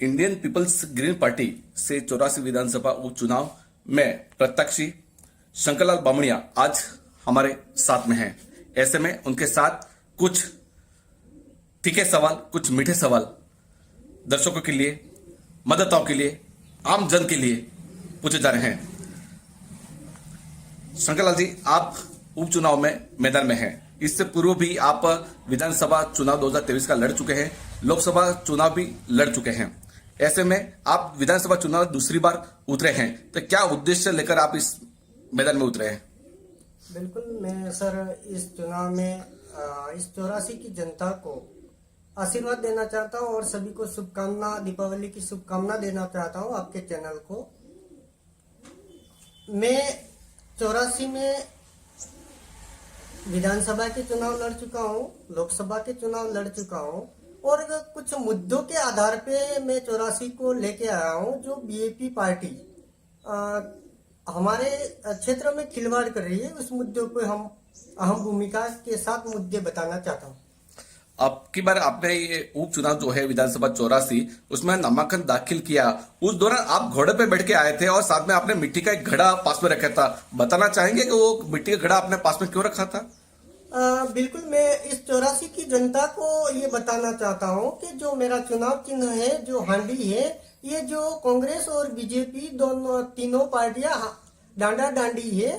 Indian peoples green party से 84 विधानसभा उपचुनाव में प्रत्याशी शंकरलाल बामणिया आज हमारे साथ में हैं। ऐसे में उनके साथ कुछ तीखे सवाल, कुछ मीठे सवाल दर्शकों के लिए, मतदाताओं के लिए, आम जन के लिए पूछे जा रहे हैं। शंकरलाल जी, आप उपचुनाव में मैदान में हैं। इससे पूर्व भी आप विधानसभा चुनाव 2023 का लड़ चुके हैं, लोकसभा चुनाव भी लड़ चुके हैं। ऐसे में आप विधानसभा चुनाव दूसरी बार उतरे हैं, तो क्या उद्देश्य लेकर आप इस मैदान में उतरे हैं? बिल्कुल, मैं सर इस चुनाव में इस 84 की जनता को आशीर्वाद देना चाहता हूं और सभी को शुभकामना, दीपावली की शुभकामना देना चाहता हूं आपके चैनल को। मैं 84 में विधानसभा के चुनाव लड़ चुका हूं, लोकसभा के चुनाव लड़ चुका हूं और कुछ मुद्दों के आधार पे मैं 84 को लेके आया हूं। जो बीएपी पार्टी हमारे क्षेत्र में खिलवाड़ कर रही है, उस मुद्दों पे हम अहम भूमिका के साथ मुद्दे बताना चाहता हूं। अब की बार आपने ये उपचुनाव जो है विधानसभा 84 उसमें नामांकन दाखिल किया, उस दौरान आप घोड़े पे बैठ के आए थे और साथ में आपने मिट्टी का एक घड़ा पास में रखा था। बताना चाहेंगे कि वो मिट्टी का घड़ा आपने पास में क्यों रखा था? बिल्कुल, मैं इस 84 की जनता को ये बताना चाहता हूँ कि जो मेरा चुनाव चिन्ह है, जो हांडी है, ये जो कांग्रेस और बीजेपी दोनों तीनों पार्टियां डांडा डांडी है।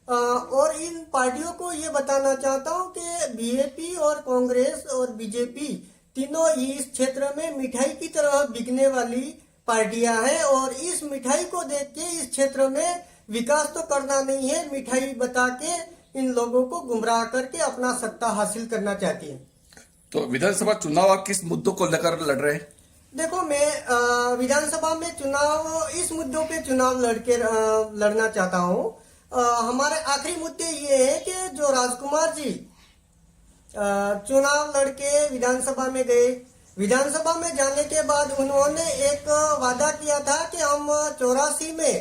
और इन पार्टियों को ये बताना चाहता हूँ कि बीएपी और कांग्रेस और बीजेपी तीनों इस क्षेत्र में मिठाई की तरह बिकने वाली पार्टियां हैं और इस मिठाई को देख के इस क्षेत्र में विकास तो करना नहीं है, मिठाई बता के इन लोगों को गुमराह करके अपना सत्ता हासिल करना चाहती है। तो विधानसभा चुनाव आप किस मुद्दों को लेकर लड़ रहे हैं? देखो, मैं विधानसभा में चुनाव इस मुद्दों पे चुनाव लड़ना चाहता हूँ। हमारे आखिरी मुद्दे ये है कि जो राजकुमार जी चुनाव लड़के विधानसभा में गए, विधानसभा में जाने के बाद उन्होंने एक वादा किया था कि हम 84 में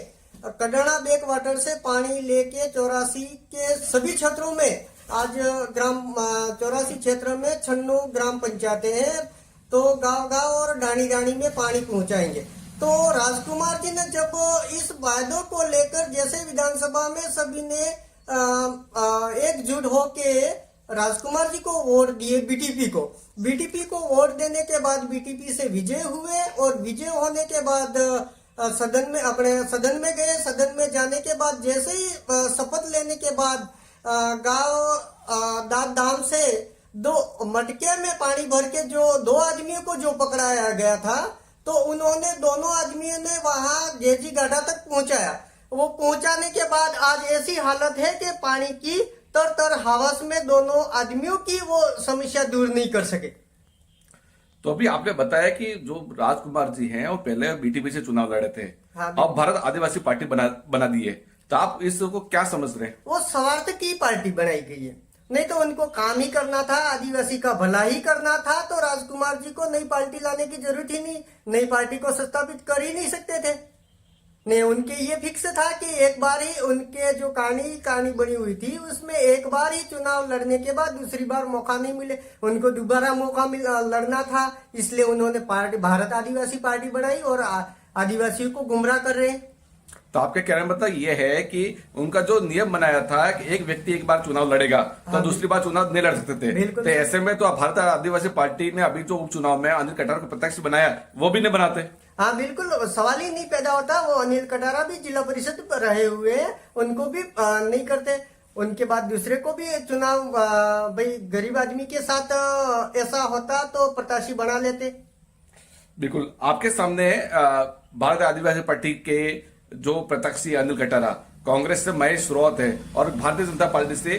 कडाना बैक वाटर से पानी लेके 84 के सभी क्षेत्रों में, आज ग्राम 84 क्षेत्र में 96 ग्राम पंचायतें हैं, तो गांव गांव और डाणी डाणी में पानी पहुंचाएंगे। तो राजकुमार जी ने जब इस वादों को लेकर जैसे विधानसभा में सभी ने एकजुट होके राजकुमार जी को वोट दिए, बीटीपी को वोट देने के बाद बीटीपी से विजय हुए और विजय होने के बाद सदन में गए। सदन में जाने के बाद जैसे ही शपथ लेने के बाद गांव दाम से 2 मटके में पानी भर के जो 2 आदमियों को जो पकड़ाया गया था, तो उन्होंने दोनों आदमियों ने वहां जेजी गाढ़ा तक पहुंचाया। वो पहुंचाने के बाद आज ऐसी हालत है कि पानी की तर हवस में दोनों आदमियों की वो समस्या दूर नहीं कर सके। तो अभी आपने बताया कि जो राजकुमार जी हैं वो पहले बीटीपी से चुनाव लड़े थे, हाँ, अब भारत आदिवासी पार्टी बना दी है, तो आप इसको क्या समझ रहे हैं? वो स्वार्थ की पार्टी बनाई गई है, नहीं तो उनको काम ही करना था, आदिवासी का भला ही करना था। तो राजकुमार जी को नई पार्टी लाने की जरूरत ही नहीं, नई पार्टी को स्थापित कर ही नहीं सकते थे। नहीं, उनके ये फिक्स था कि एक बार ही उनके जो कहानी बनी हुई थी उसमें एक बार ही चुनाव लड़ने के बाद दूसरी बार मौका नहीं मिले, उनको दोबारा मौका लड़ना था। इसलिए उन्होंने भारत आदिवासी पार्टी बनाई और आदिवासियों को गुमराह कर रहे हैं। तो आपके कहने का मतलब ये है कि उनका जो नियम बनाया था कि एक व्यक्ति एक बार चुनाव लड़ेगा तो दूसरी बार चुनाव नहीं लड़ सकते थे, तो ऐसे में तो भारत आदिवासी पार्टी ने अभी जो उपचुनाव में अनिल कटारा को प्रत्यक्ष बनाया, वो भी नहीं बनाते। हाँ बिल्कुल, सवाल ही नहीं पैदा होता। वो अनिल कटारा भी जिला परिषद पर रहे हुए हैं, उनको भी नहीं करते। उनके बाद दूसरे को भी चुनाव, भाई गरीब आदमी के साथ ऐसा होता तो प्रत्याशी बना लेते। बिल्कुल, आपके सामने भारत आदिवासी पार्टी के जो प्रत्याशी अनिल कटारा, कांग्रेस से महेश राउत है और भारतीय जनता पार्टी से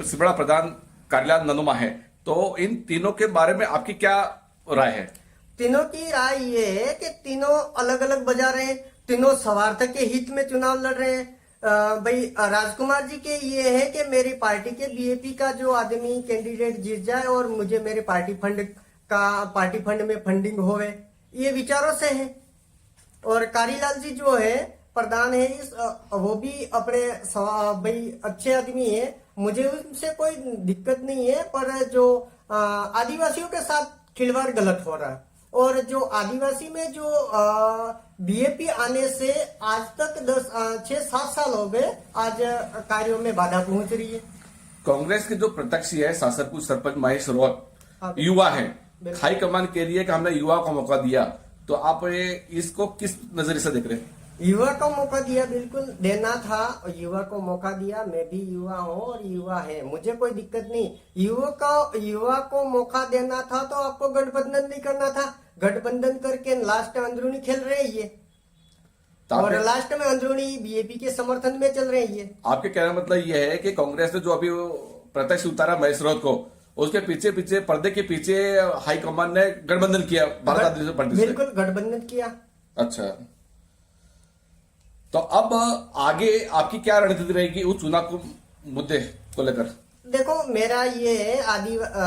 सिमड़ा प्रधान कालीलाल ननुमा है, तो इन तीनों के बारे में आपकी क्या राय है? तीनों की राय ये है कि तीनों अलग अलग बजा रहे हैं, तीनों स्वार्थ के हित में चुनाव लड़ रहे हैं। भाई राजकुमार जी के ये है कि मेरी पार्टी के बीएपी का जो आदमी कैंडिडेट जीत जाए और मुझे मेरे पार्टी फंड में फंडिंग होवे, ये विचारों से है। और कारीलाल जी जो है प्रधान है वो भी अपने भाई अच्छे आदमी है, मुझे उनसे कोई दिक्कत नहीं है, पर जो आदिवासियों के साथ खिलवाड़ गलत हो रहा है और जो आदिवासी में जो बीएपी आने से आज तक 6-7 साल हो गए, आज कार्यों में बाधा पहुंच रही है। कांग्रेस के जो प्रत्याशी है सासरपुर सरपंच महेश रौत युवा है, हाईकमान कह रही है कि हमने युवा को मौका दिया, तो आप इसको किस नजरिए से देख रहे हैं? युवा को मौका दिया, बिल्कुल देना था, युवा को मौका दिया। मैं भी युवा हूँ और युवा है, मुझे कोई दिक्कत नहीं। युवा को मौका देना था तो आपको गठबंधन नहीं करना था। गठबंधन करके लास्ट में अंदरूनी खेल रहे ये, और लास्ट में अंदरूनी बीएपी के समर्थन में चल रहे ये। आपके कहने का मतलब यह है कि कांग्रेस ने जो अभी प्रत्यक्ष उतारा महेश रौत को, उसके पीछे पीछे पर्दे के पीछे हाईकमान ने गठबंधन किया भारत आदिवासी पार्टी से। बिल्कुल गठबंधन किया। अच्छा, तो अब आगे आपकी क्या रणनीति रहेगी उस चुनाव को मुद्दे को लेकर? देखो, मेरा ये है,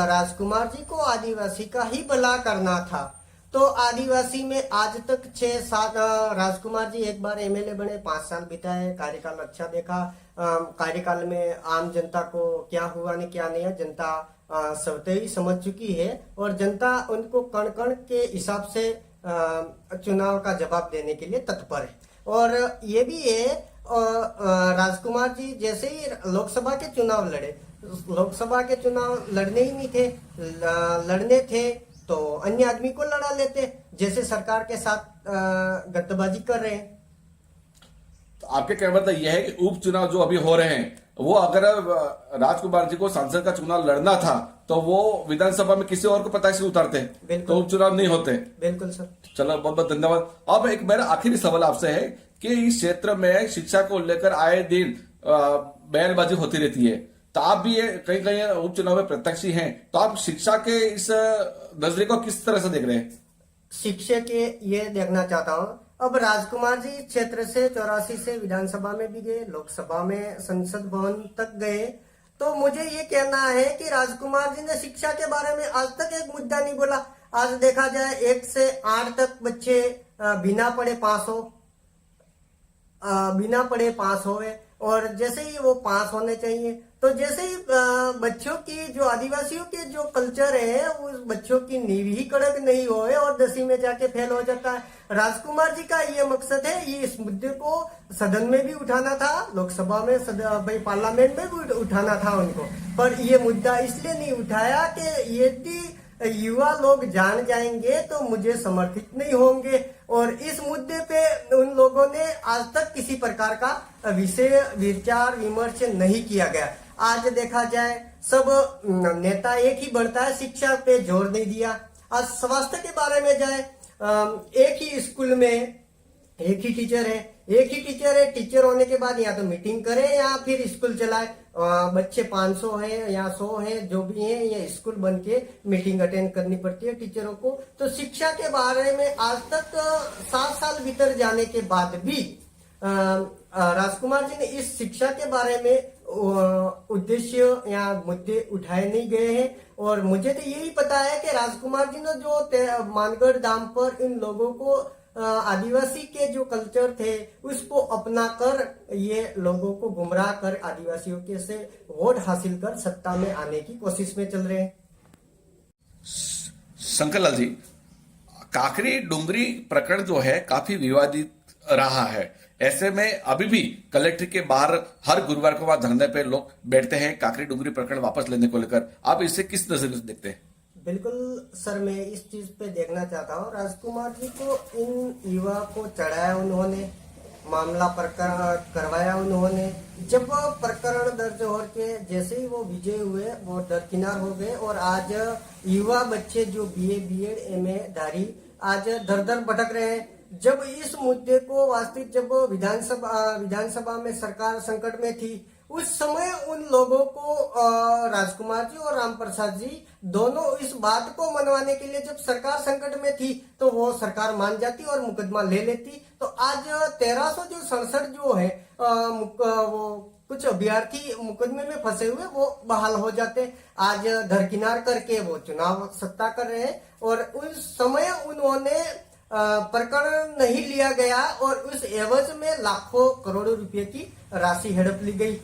राजकुमार जी को आदिवासी का ही भला करना था। तो आदिवासी में आज तक 6-7 राजकुमार जी एक बार एमएलए बने, 5 साल बिताए, कार्यकाल अच्छा देखा। कार्यकाल में आम जनता को क्या हुआ नहीं क्या नहीं, जनता स्वतः ही समझ चुकी है, और जनता उनको कण कण के हिसाब से चुनाव का जवाब देने के लिए तत्पर है। और ये भी है, राजकुमार जी जैसे ही लोकसभा के चुनाव लड़े, लोकसभा के चुनाव लड़ने ही नहीं थे, लड़ने थे तो अन्य आदमी को लड़ा लेते, जैसे सरकार के साथ गठबाजी कर रहे हैं। तो आपके कहने का मतलब यह है कि उपचुनाव जो अभी हो रहे हैं, वो अगर राजकुमार जी को सांसद का चुनाव लड़ना था तो वो विधानसभा में किसी और को प्रत्याशी उतारते, तो उपचुनाव नहीं होते। बिल्कुल सर। चलो, बहुत बहुत धन्यवाद। अब एक मेरा आखिरी सवाल आपसे है कि इस क्षेत्र में शिक्षा को लेकर आए दिन बयानबाजी होती रहती है, तो आप भी कहीं कहीं उपचुनाव में प्रत्याशी हैं, तो आप शिक्षा के इस नजरिए को किस तरह से देख रहे हैं? शिक्षा के ये देखना चाहता हूँ, अब राजकुमार जी क्षेत्र से 84 से विधानसभा में भी गए, लोकसभा में संसद भवन तक गए, तो मुझे ये कहना है कि राजकुमार जी ने शिक्षा के बारे में आज तक एक मुद्दा नहीं बोला। आज देखा जाए 1 से 8 तक बच्चे बिना पढ़े पास होए, और जैसे ही वो पास होने चाहिए, तो जैसे ही बच्चों की जो आदिवासियों के जो कल्चर है, उस बच्चों की नींव ही कड़क नहीं होए और 10वीं में जाके फेल हो जाता है। राजकुमार जी का ये मकसद है, ये इस मुद्दे को सदन में भी उठाना था, लोकसभा में भाई पार्लियामेंट में भी उठाना था उनको, पर ये मुद्दा इसलिए नहीं उठाया कि यदि युवा लोग जान जाएंगे तो मुझे समर्थित नहीं होंगे, और इस मुद्दे पे उन लोगों ने आज तक किसी प्रकार का विचार विमर्श नहीं किया गया। आज देखा जाए सब नेता एक ही बढ़ता है, शिक्षा पे जोर नहीं दिया। आज स्वास्थ्य के बारे में जाए, एक ही स्कूल में एक ही टीचर है, टीचर होने के बाद या तो मीटिंग करे या फिर स्कूल चलाए। बच्चे 500 है या 100 है, जो भी है, ये स्कूल बन के मीटिंग अटेंड करनी पड़ती है टीचरों को। तो शिक्षा के बारे में आज तक 7 साल भीतर जाने के बाद भी राजकुमार जी ने इस शिक्षा के बारे में उद्देश्य या मुद्दे उठाए नहीं गए हैं। और मुझे तो यही पता है कि राजकुमार जी ने जो मानगढ़ दाम पर इन लोगों को आदिवासी के जो कल्चर थे उसको अपना कर ये लोगों को गुमराह कर आदिवासियों के से वोट हासिल कर सत्ता में आने की कोशिश में चल रहे हैं। शंकरलाल जी, काकरी डुंगरी प्रकरण जो है काफी विवादित रहा है, ऐसे में अभी भी कलेक्टर के बाहर हर गुरुवार को वहां धरने पे लोग बैठते हैं काकरी डुंगरी प्रकरण वापस लेने को लेकर, आप इसे किस नजरिए से देखते हैं? बिल्कुल सर, मैं इस चीज पे देखना चाहता हूँ, राजकुमार जी को इन युवा को चढ़ाया उन्होंने, मामला प्रकरण करवाया उन्होंने। जब प्रकरण दर्ज हो के जैसे ही वो विजय हुए, वो दरकिनार हो गए, और आज युवा बच्चे जो BA BEd MA धारी आज दर दर भटक रहे हैं। जब इस मुद्दे को वास्तविक जब विधानसभा में सरकार संकट में थी, उस समय उन लोगों को राजकुमार जी और राम प्रसाद जी दोनों इस बात को मनवाने के लिए, जब सरकार संकट में थी तो वो सरकार मान जाती और मुकदमा ले लेती। तो आज 1367 जो है वो कुछ अभ्यर्थी मुकदमे में फंसे हुए वो बहाल हो जाते, आज दरकिनार करके वो चुनाव सत्ता कर रहे हैं। और उस समय उन्होंने प्रकरण नहीं लिया गया और उस एवज में लाखों करोड़ों रुपए की राशि हड़प ली गई।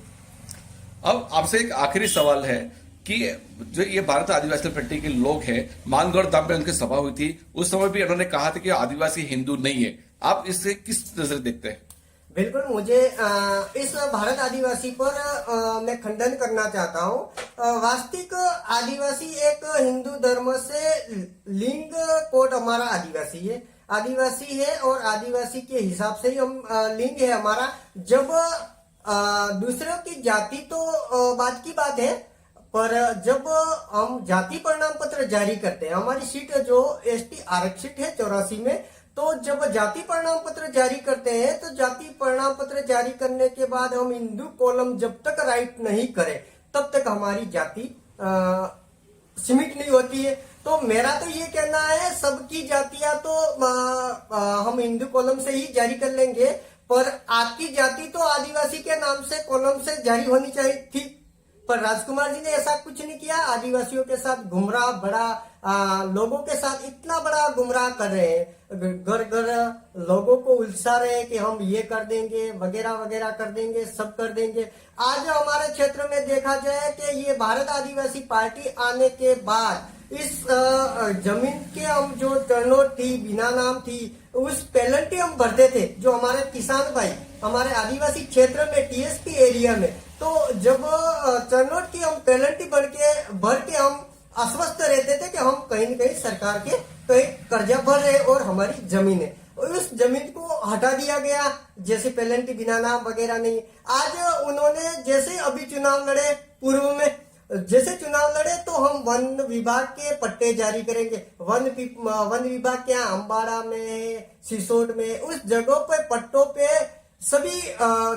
अब आपसे एक आखिरी सवाल है कि जो ये भारत आदिवासी पार्टी के लोग हैं, मानगढ़ धाम में उनकी सभा हुई थी, उस समय भी उन्होंने कहा था कि आदिवासी हिंदू नहीं है। आप इससे किस नजर देखते हैं? बिल्कुल, मुझे इस भारत आदिवासी पर मैं खंडन करना चाहता हूँ। वास्तविक आदिवासी एक हिंदू धर्म से लिंग कोड हमारा आदिवासी है और आदिवासी के हिसाब से ही हम लिंग है हमारा। जब दूसरों की जाति तो बात की बात है, पर जब हम जाति प्रमाण पत्र जारी करते हैं, हमारी सीट जो एसटी आरक्षित है 84 में, तो जब जाति प्रमाण पत्र जारी करते हैं तो जाति प्रमाण पत्र जारी करने के बाद हम हिंदू कॉलम जब तक राइट नहीं करें तब तक हमारी जाति सीमित नहीं होती है। तो मेरा तो ये कहना है, सबकी जातियां तो हम हिंदू कॉलम से ही जारी कर लेंगे, पर आपकी जाति तो आदिवासी के नाम से कॉलम से जारी होनी चाहिए थी। पर राजकुमार जी ने ऐसा कुछ नहीं किया। आदिवासियों के साथ गुमराह लोगों के साथ इतना बड़ा गुमराह कर रहे हैं, घर घर लोगों को उलझा रहे हैं कि हम ये कर देंगे, वगैरह वगैरह कर देंगे, सब कर देंगे। आज हमारे क्षेत्र में देखा जाए कि ये भारत आदिवासी पार्टी आने के बाद इस जमीन के हम जो टर्नोट थी, बिना नाम थी, उस पेनल्टी हम भरते थे, जो हमारे किसान भाई हमारे आदिवासी क्षेत्र में टीएसपी एरिया में, तो जब टर्नोट की हम पेनल्टी भर के हम आश्वस्त रहते थे कि हम कहीं न कहीं सरकार के कहीं कर्जा भर रहे और हमारी जमीन है, उस जमीन को हटा दिया गया। जैसे पेनल्टी बिना नाम वगैरह नहीं। आज उन्होंने जैसे अभी चुनाव लड़े, पूर्व में जैसे चुनाव लड़े, तो हम वन विभाग के पट्टे जारी करेंगे। वन विभाग के यहाँ अम्बाड़ा में, सिसोट में, उस जगहों पे पट्टों पे सभी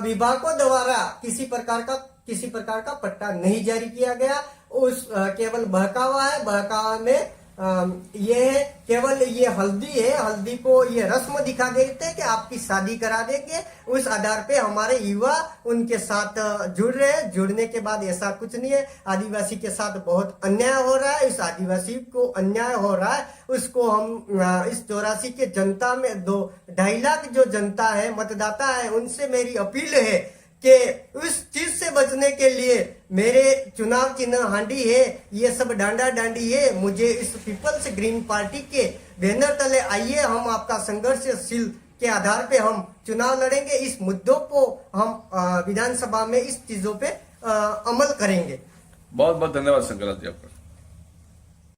विभागों द्वारा किसी प्रकार का पट्टा नहीं जारी किया गया। उस केवल बहकावा है। बहकावा में ये है, केवल ये हल्दी है, हल्दी को ये रस्म दिखा देते हैं कि आपकी शादी करा देंगे। उस आधार पे हमारे युवा उनके साथ जुड़ रहे हैं। जुड़ने के बाद ऐसा कुछ नहीं है। आदिवासी के साथ बहुत अन्याय हो रहा है। इस आदिवासी को अन्याय हो रहा है, उसको हम इस 84 के जनता में 2-2.5 लाख जो जनता है, मतदाता है, उनसे मेरी अपील है कि उस चीज से बचने के लिए मेरे चुनाव चिन्ह हांडी है, ये सब डांडा डांडी है। मुझे इस पीपल्स ग्रीन पार्टी के बैनर तले आइए, हम आपका संघर्षशील के आधार पे हम चुनाव लड़ेंगे। इस मुद्दों को हम विधानसभा में इस चीजों पे अमल करेंगे। बहुत बहुत धन्यवाद शंकरलाल जी आपका।